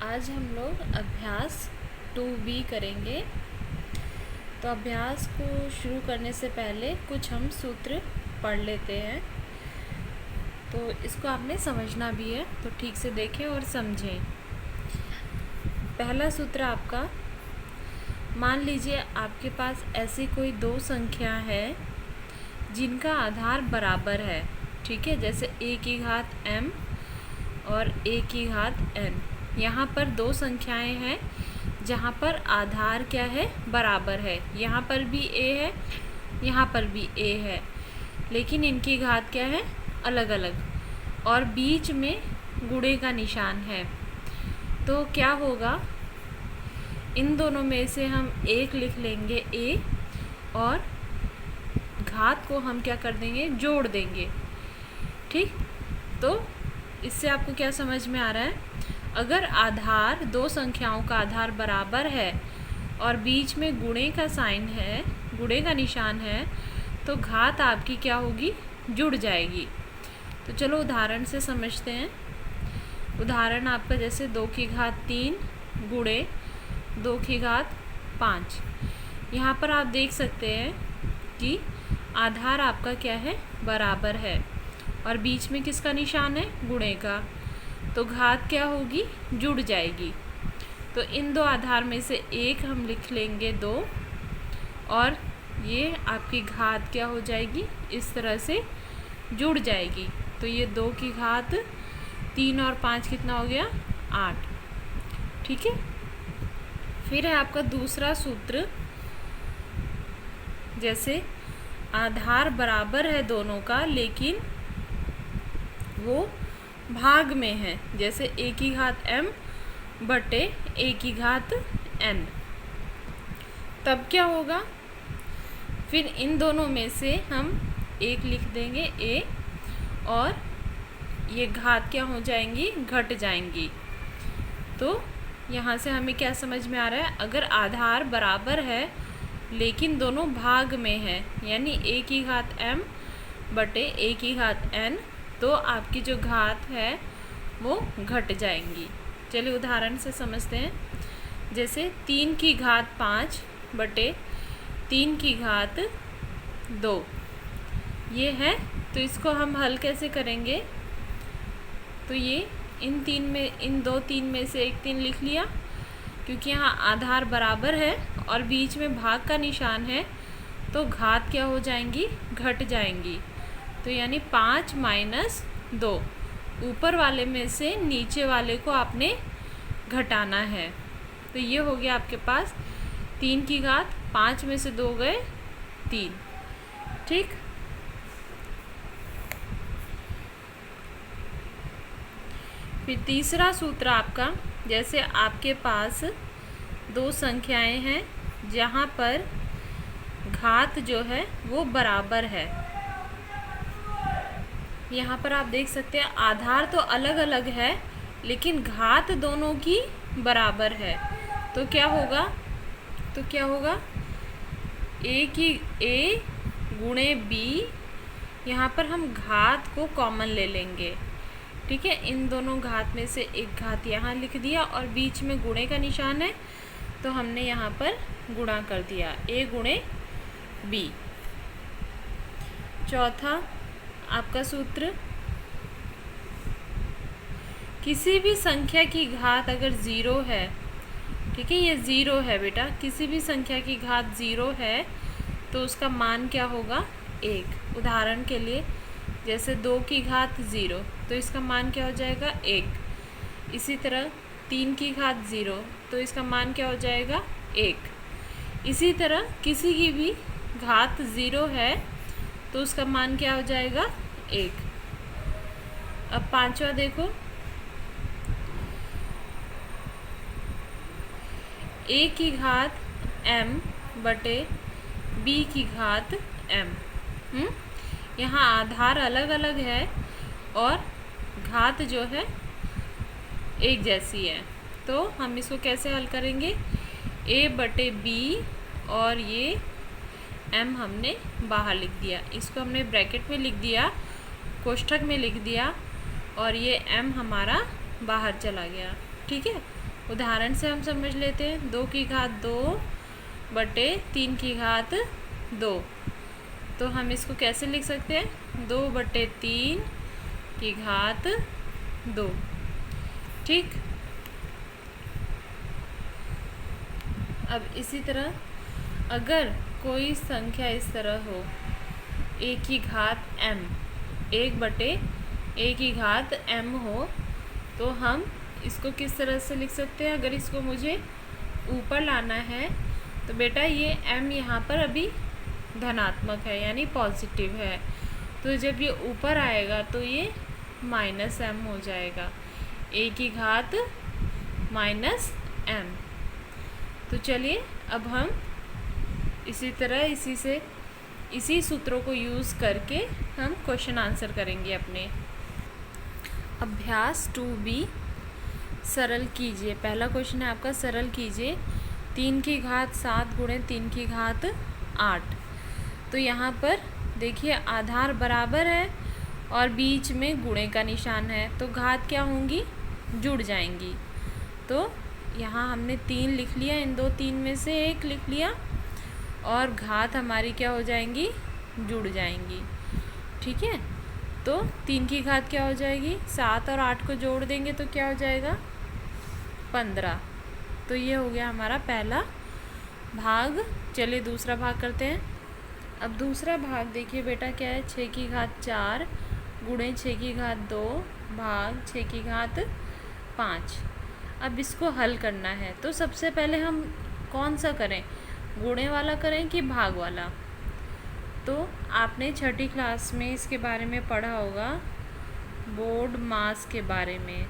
आज हम लोग अभ्यास 2B करेंगे। तो अभ्यास को शुरू करने से पहले कुछ हम सूत्र पढ़ लेते हैं। तो इसको आपने समझना भी है, तो ठीक से देखें और समझें। पहला सूत्र आपका, मान लीजिए आपके पास ऐसी कोई दो संख्या है जिनका आधार बराबर है। ठीक है, जैसे a की घात m और a की घात n। यहाँ पर दो संख्याएं हैं जहाँ पर आधार क्या है, बराबर है। यहाँ पर भी a है, यहाँ पर भी a है, लेकिन इनकी घात क्या है, अलग अलग, और बीच में गुणे का निशान है। तो क्या होगा, इन दोनों में से हम एक लिख लेंगे a और घात को हम क्या कर देंगे, जोड़ देंगे। ठीक, तो इससे आपको क्या समझ में आ रहा है, अगर आधार, दो संख्याओं का आधार बराबर है और बीच में गुणे का साइन है, गुणे का निशान है, तो घात आपकी क्या होगी, जुड़ जाएगी। तो चलो उदाहरण से समझते हैं। उदाहरण आपका जैसे 2 की घात 3 गुणे 2 की घात 5। यहाँ पर आप देख सकते हैं कि आधार आपका क्या है, बराबर है, और बीच में किसका निशान है, गुणे का। तो घात क्या होगी, जुड़ जाएगी। तो इन दो आधार में से एक हम लिख लेंगे 2, और ये आपकी घात क्या हो जाएगी, इस तरह से जुड़ जाएगी। तो ये 2 की घात 3 और 5 कितना हो गया, 8। ठीक है, फिर है आपका दूसरा सूत्र। जैसे आधार बराबर है दोनों का, लेकिन वो भाग में है। जैसे a की घात m बटे a की घात n। तब क्या होगा, फिर इन दोनों में से हम एक लिख देंगे a, और ये घात क्या हो जाएंगी, घट जाएंगी। तो यहाँ से हमें क्या समझ में आ रहा है, अगर आधार बराबर है लेकिन दोनों भाग में है, यानी a की घात m बटे a की घात n, तो आपकी जो घात है वो घट जाएंगी। चलिए उदाहरण से समझते हैं। जैसे 3 की घात 5 बटे 3 की घात 2 ये है। तो इसको हम हल कैसे करेंगे, तो ये इन 3 में से एक 3 लिख लिया, क्योंकि यहाँ आधार बराबर है और बीच में भाग का निशान है, तो घात क्या हो जाएंगी, घट जाएंगी। तो यानी 5 माइनस 2, ऊपर वाले में से नीचे वाले को आपने घटाना है। तो ये हो गया आपके पास 3 की घात 5 में से 2 गए 3। ठीक, फिर तीसरा सूत्र आपका, जैसे आपके पास दो संख्याएं हैं जहाँ पर घात जो है वो बराबर है। यहाँ पर आप देख सकते हैं आधार तो अलग अलग है, लेकिन घात दोनों की बराबर है। तो क्या होगा, a गुणे b, यहाँ पर हम घात को कॉमन ले लेंगे। ठीक है, इन दोनों घात में से एक घात यहाँ लिख दिया, और बीच में गुणे का निशान है, तो हमने यहाँ पर गुणा कर दिया, a गुणे b। चौथा आपका सूत्र, किसी भी संख्या की घात अगर 0 है, ठीक है, ये 0 है बेटा, किसी भी संख्या की घात 0 है तो उसका मान क्या होगा, 1। उदाहरण के लिए जैसे 2 की घात 0, तो इसका मान क्या हो जाएगा, 1। इसी तरह 3 की घात 0, तो इसका मान क्या हो जाएगा, 1। इसी तरह किसी की भी घात 0 है तो उसका मान क्या हो जाएगा, 1। अब पांचवा देखो, a की घात m बटे b की घात m। यहाँ आधार अलग अलग है और घात जो है एक जैसी है। तो हम इसको कैसे हल करेंगे, a बटे b, और ये m हमने बाहर लिख दिया, इसको हमने ब्रैकेट में लिख दिया, कोष्ठक में लिख दिया, और ये m हमारा बाहर चला गया। ठीक है, उदाहरण से हम समझ लेते हैं। 2 की घात 2 बटे 3 की घात 2, तो हम इसको कैसे लिख सकते हैं, 2 बटे 3 की घात 2। ठीक, अब इसी तरह अगर कोई संख्या इस तरह हो a की घात m, 1 बटे a की घात m हो, तो हम इसको किस तरह से लिख सकते हैं। अगर इसको मुझे ऊपर लाना है तो बेटा ये m यहाँ पर अभी धनात्मक है यानी पॉजिटिव है, तो जब ये ऊपर आएगा तो ये माइनस m हो जाएगा, a की घात माइनस m। तो चलिए अब हम इसी तरह इसी सूत्रों को यूज़ करके हम क्वेश्चन आंसर करेंगे अपने। अभ्यास 2b, सरल कीजिए। पहला क्वेश्चन है आपका, सरल कीजिए 3 की घात 7 गुणे 3 की घात 8। तो यहाँ पर देखिए आधार बराबर है और बीच में गुणे का निशान है, तो घात क्या होंगी, जुड़ जाएंगी। तो यहाँ हमने 3 लिख लिया, इन दो 3 में से 1 लिख लिया और घात हमारी क्या हो जाएंगी, जुड़ जाएंगी। ठीक है, तो 3 की घात क्या हो जाएगी, 7 और 8 को जोड़ देंगे तो क्या हो जाएगा, 15। तो ये हो गया हमारा पहला भाग। चलिए दूसरा भाग करते हैं। अब दूसरा भाग देखिए बेटा क्या है, 6 की घात 4 गुणे 6 की घात 2 भाग 6 की घात 5। अब इसको हल करना है, तो सबसे पहले हम कौन सा करें, गुणे वाला करें कि भाग वाला। तो आपने 6ठी क्लास में इसके बारे में पढ़ा होगा, बोर्ड मास के बारे में,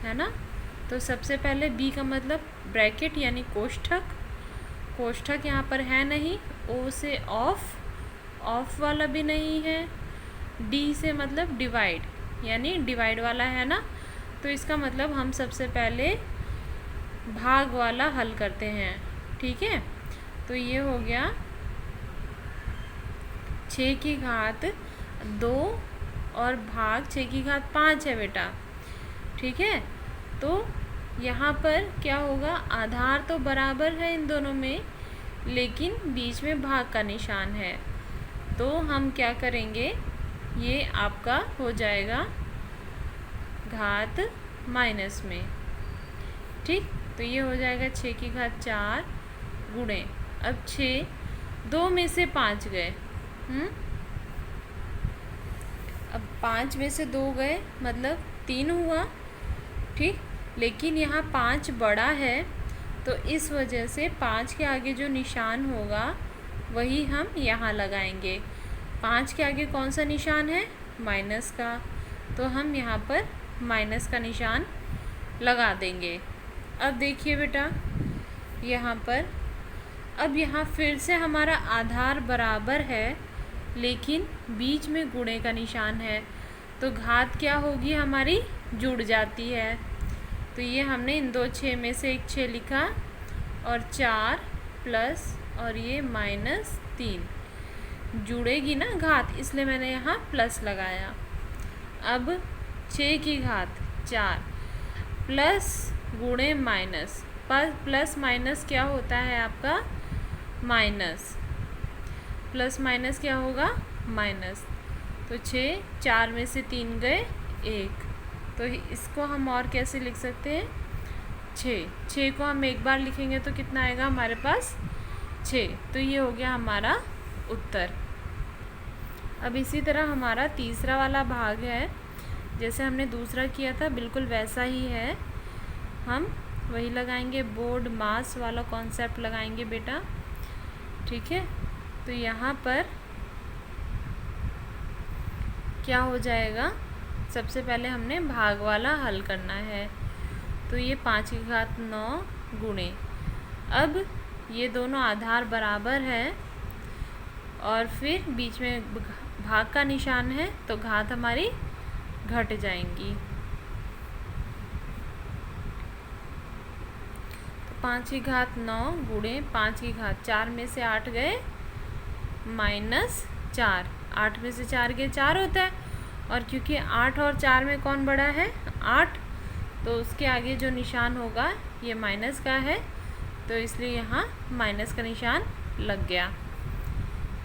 है ना। तो सबसे पहले b का मतलब ब्रैकेट यानी कोष्ठक, कोष्ठक यहाँ पर है नहीं, o से ऑफ वाला भी नहीं है, d से मतलब डिवाइड यानी डिवाइड वाला है ना। तो इसका मतलब हम सबसे पहले भाग वाला हल करते हैं। ठीक है, तो ये हो गया 6 की घात 2 और भाग 6 की घात 5 है बेटा। ठीक है, तो यहाँ पर क्या होगा, आधार तो बराबर है इन दोनों में, लेकिन बीच में भाग का निशान है। तो हम क्या करेंगे, ये आपका हो जाएगा घात माइनस में। ठीक, तो ये हो जाएगा 6 की घात 4 गुणे, अब 6 2 में से 5 गए, अब 5 में से 2 गए मतलब 3 हुआ। ठीक, लेकिन यहाँ 5 बड़ा है, तो इस वजह से 5 के आगे जो निशान होगा वही हम यहाँ लगाएंगे। 5 के आगे कौन सा निशान है, माइनस का, तो हम यहाँ पर माइनस का निशान लगा देंगे। अब देखिए बेटा यहाँ पर, अब यहाँ फिर से हमारा आधार बराबर है लेकिन बीच में गुणे का निशान है, तो घात क्या होगी हमारी, जुड़ जाती है। तो ये हमने इन दो 6 में से एक 6 लिखा और 4 प्लस और ये -3 जुड़ेगी ना घात, इसलिए मैंने यहाँ प्लस लगाया। अब 6 की घात 4 प्लस गुणे माइनस, प्लस माइनस क्या होता है आपका, माइनस, प्लस माइनस क्या होगा, माइनस। तो 6, 4 में से 3 गए 1, तो इसको हम और कैसे लिख सकते हैं, 6 को हम एक बार लिखेंगे तो कितना आएगा हमारे पास, 6। तो ये हो गया हमारा उत्तर। अब इसी तरह हमारा तीसरा वाला भाग है, जैसे हमने दूसरा किया था बिल्कुल वैसा ही है, हम वही लगाएंगे, बोर्ड मास वाला कॉन्सेप्ट लगाएंगे बेटा। ठीक है, तो यहाँ पर क्या हो जाएगा, सबसे पहले हमने भाग वाला हल करना है, तो ये 5 की घात 9 गुणे, अब ये दोनों आधार बराबर है और फिर बीच में भाग का निशान है, तो घात हमारी घट जाएंगी। तो 5 की घात 9 गुणे 5 की घात 4 में से 8 गए -4, 8 में से 4 गए 4 होता है, और क्योंकि 8 और 4 में कौन बड़ा है, 8, तो उसके आगे जो निशान होगा ये माइनस का है, तो इसलिए यहाँ माइनस का निशान लग गया।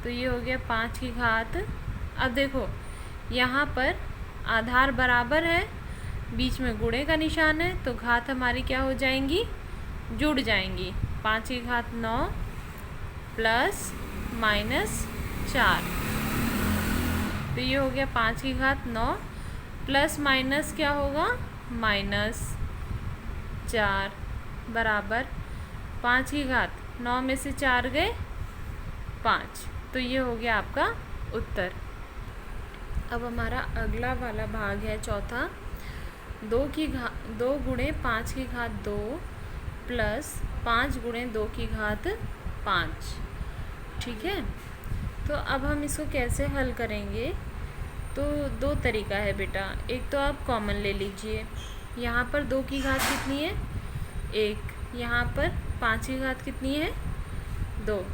तो ये हो गया 5 की घात। अब देखो यहाँ पर आधार बराबर है, बीच में गुणे का निशान है, तो घात हमारी क्या हो जाएंगी, जुड़ जाएंगी। 5 की घात 9 प्लस माइनस 4, तो ये हो गया 5 की घात 9 प्लस माइनस क्या होगा, माइनस 4 बराबर 5 की घात 9 में से 4 गए 5। तो ये हो गया आपका उत्तर। अब हमारा अगला वाला भाग है चौथा, 2 गुणे 5 की घात 2 प्लस 5 गुणे 2 की घात 5। ठीक है, तो अब हम इसको कैसे हल करेंगे, तो 2 तरीका है बेटा। एक तो आप कॉमन ले लीजिए, यहाँ पर 2 की घात कितनी है 1, यहाँ पर 5 की घात कितनी है 2,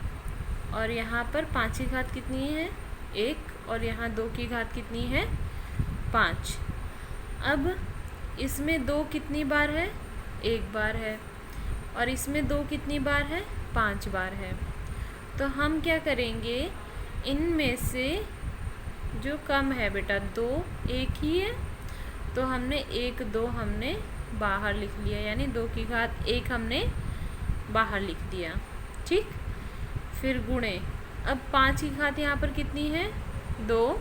और यहाँ पर 5 की घात कितनी है 1, और यहाँ 2 की घात कितनी है 5। अब इसमें 2 कितनी बार है 1 बार है, और इसमें 2 कितनी बार है 5 बार है। तो हम क्या करेंगे, इनमें से जो कम है बेटा 2 1 ही है, तो हमने 1 2 हमने बाहर लिख लिया, यानी 2 की घात 1 हमने बाहर लिख दिया। ठीक, फिर गुणे, अब 5 की घात यहाँ पर कितनी है 2,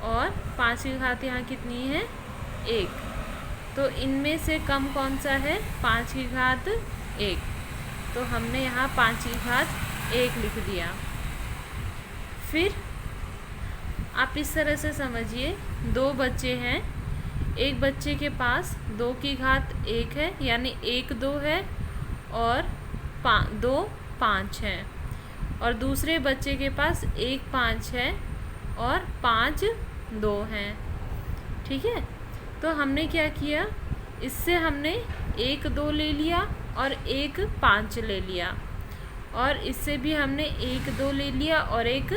और 5 की घात यहाँ कितनी है 1, तो इनमें से कम कौन सा है 5 की घात 1, तो हमने यहाँ 5 की घात 1 लिख दिया। फिर आप इस तरह से समझिए, 2 बच्चे हैं, एक बच्चे के पास 2 की घात 1 है, यानी 1 2 है, और 2 5 है, और दूसरे बच्चे के पास 1 5 है और 5 2 हैं। ठीक है, तो हमने क्या किया, इससे हमने 1 2 ले लिया और 1 5 ले लिया, और इससे भी हमने 1 2 ले लिया और 1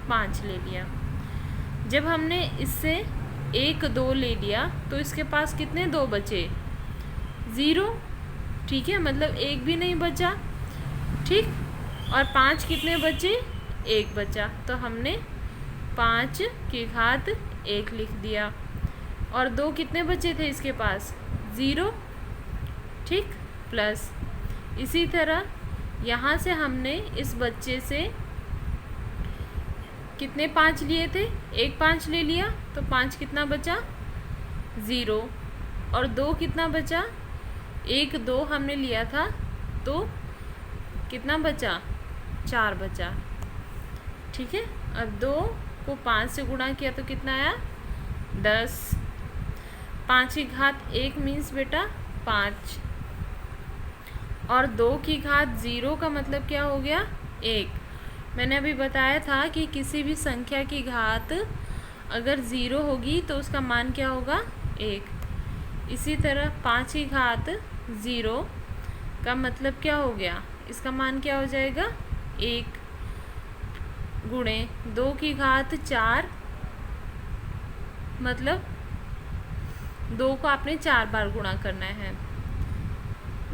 5 ले लिया। जब हमने इससे 1 2 ले लिया तो इसके पास कितने 2 बचे 0। ठीक है, मतलब 1 भी नहीं बचा। ठीक, और 5 कितने बचे 1 बचा, तो हमने 5 की घात 1 लिख दिया, और 2 कितने बचे थे इसके पास 0। ठीक, प्लस इसी तरह यहाँ से हमने इस बच्चे से कितने 5 लिए थे, 1 5 ले लिया, तो 5 कितना बचा 0, और 2 कितना बचा 1 2 हमने लिया था, तो कितना बचा 4 बचा। ठीक है, अब 2 को 5 से गुणा किया तो कितना आया 10। 5 की घात 1 मीन्स बेटा 5, और 2 की घात 0 का मतलब क्या हो गया 1। मैंने अभी बताया था कि किसी भी संख्या की घात अगर 0 होगी तो उसका मान क्या होगा 1। इसी तरह 5 की घात 0 का मतलब क्या हो गया, इसका मान क्या हो जाएगा 1, गुणे 2 की घात 4, मतलब 2 को आपने 4 बार गुणा करना है,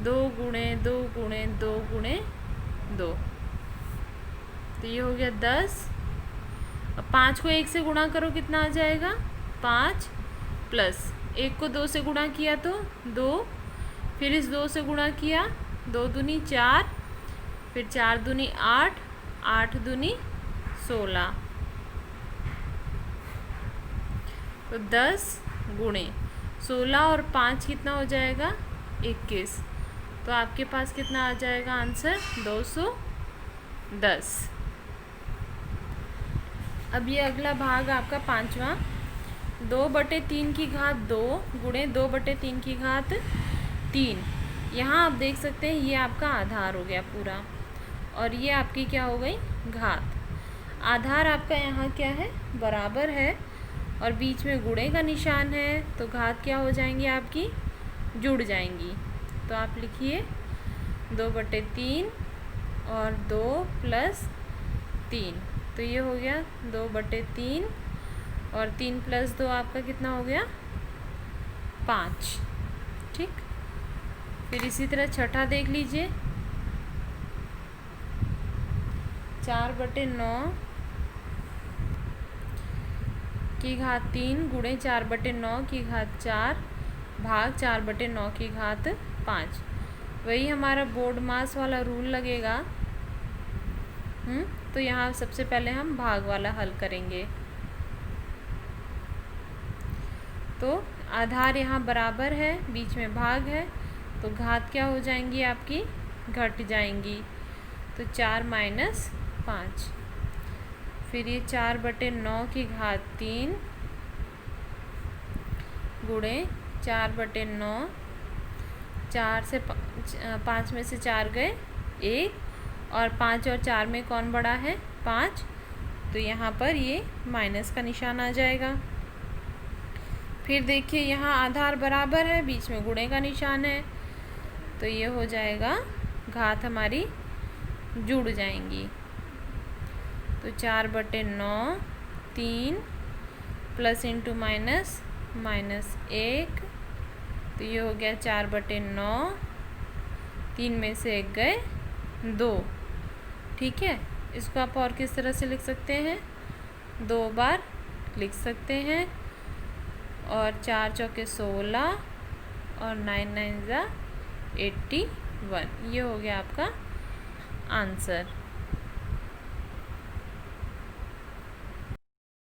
2 गुणे 2 गुणे 2 गुणे 2, तो ये हो गया 10। अब 5 को 1 से गुणा करो कितना आ जाएगा 5, प्लस 1 को 2 से गुणा किया तो 2, फिर इस 2 से गुणा किया 2 दूनी 4, फिर 4 दूनी 8, 8 दूनी 16, तो 10 गुणे 16 और 5 कितना हो जाएगा 21, तो आपके पास कितना आ जाएगा आंसर 210। अब ये अगला भाग आपका 5वां, 2/3 की घात 2 गुणे 2/3 की घात 3। यहाँ आप देख सकते हैं ये आपका आधार हो गया पूरा, और ये आपकी क्या हो गई घात। आधार आपका यहाँ क्या है बराबर है, और बीच में गुणे का निशान है, तो घात क्या हो जाएंगी आपकी जुड़ जाएंगी। तो आप लिखिए 2/3 और 2 + 3, तो ये हो गया 2/3, और 3 + 2 आपका कितना हो गया 5। ठीक। फिर इसी तरह छठा देख लीजिए, 4/9 की घात 3 गुणे 4/9 की घात 4 भाग 4/9 की घात 5। वही हमारा बोर्ड मास वाला रूल लगेगा। तो यहाँ सबसे पहले हम भाग वाला हल करेंगे। तो आधार यहाँ बराबर है, बीच में भाग है, तो घात क्या हो जाएंगी आपकी, घट जाएंगी। तो 4 - 5। फिर ये 4/9 की घात 3 गुणे 4/9, 4 से 5 में से 4 गए 1, और 5 और 4 में कौन बड़ा है, 5। तो यहाँ पर ये माइनस का निशान आ जाएगा। फिर देखिए यहाँ आधार बराबर है, बीच में गुणे का निशान है, तो ये हो जाएगा, घात हमारी जुड़ जाएंगी। तो 4/9 3 प्लस इंटू माइनस -1, तो ये हो गया 4/9, 3 में से 1 गए 2। ठीक है, इसको आप और किस तरह से लिख सकते हैं, 2 बार लिख सकते हैं, और 4 चौके 16 और 9 9 ज़ा 81। ये हो गया आपका आंसर।